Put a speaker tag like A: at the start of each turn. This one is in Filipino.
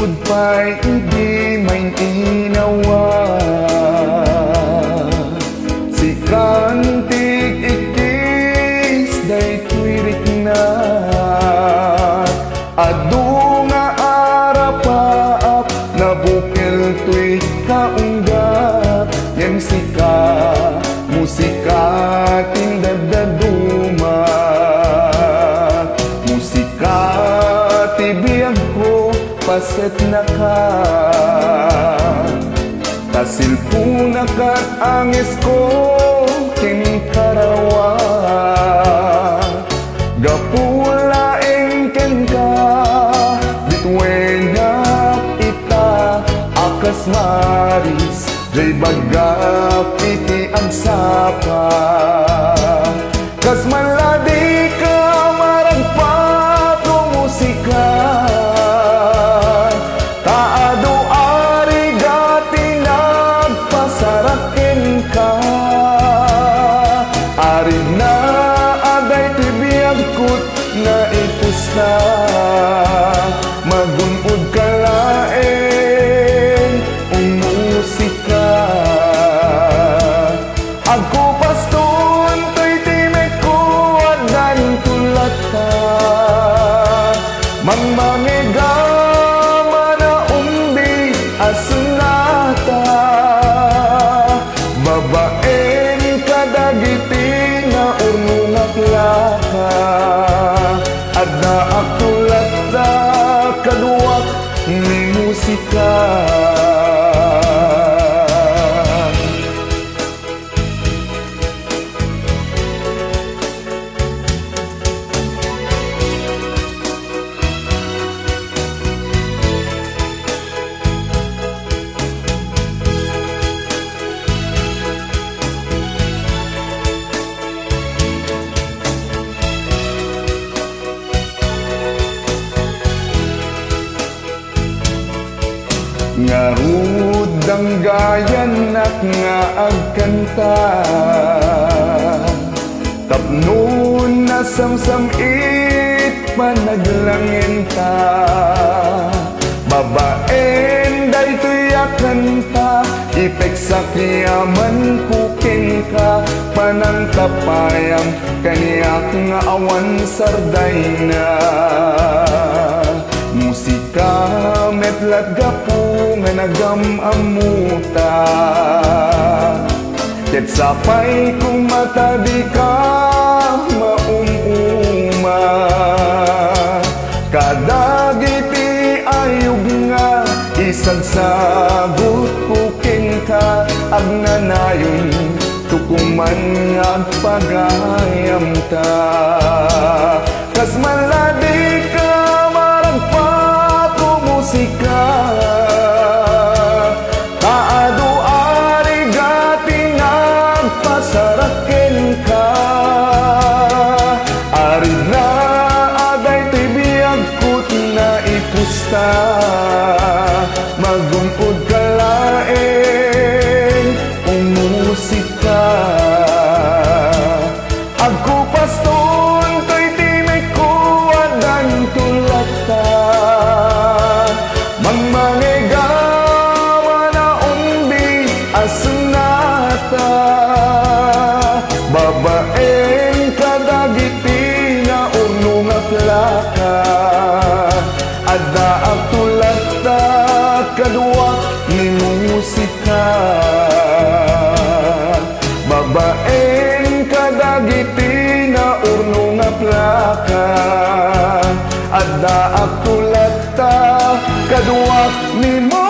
A: Hingtod pa'y hindi may inawa. Si kantig ikis day tuwirik na adu nga arapaap na bukil tuy kaunggap. Yan sika musika tindadaduma, musika tibiyag ko paset na ka. Tasilpuna kat angis ko kinkarawa, gapulaing ken ka bitwenak ita akas maris jay bagap iti ang sapa. Kas maladi ka maragpat o musika, taado arigati nagpasarakin ka. Ari na aday tibiyag kut na ipusta, magunod ka laeng umusika. Ako paston to'y timek ko adan tulat ka, mamamigama na umbi asunata. Babaeng kadagiti na urnungak laka, adda akulat da kaduak ni musika. Ngarud ang gayanak nga agkanta, tapnon na samsamit panaglangin ta. Babaen daytoy akanta, ipeksak yaman kuking ka. Panangtapayam kaniyak nga awan sarday na. Musika metlat gapu nga nagamamuta, ket sapay kung matabi ka maumuma. Kadagiti ayog nga isagsagot kuking ka, agnanayon tukuman nga pagayam ta. Kas maladi ka musika, taado arigati nagpasaraken ka. Arid na aday tibiyag kut na ipusta, magungkod ka laeng umusika. Agko paston to'y timek ko adan tulat ta, mamangegama na umbi asunata. Babaeng kadagiti na urnungak laka, adda ang tulat ta kaduak ni musika. Babaeng kadagiti na urnungak laka, adda ang tulat ta kaduak ni musika.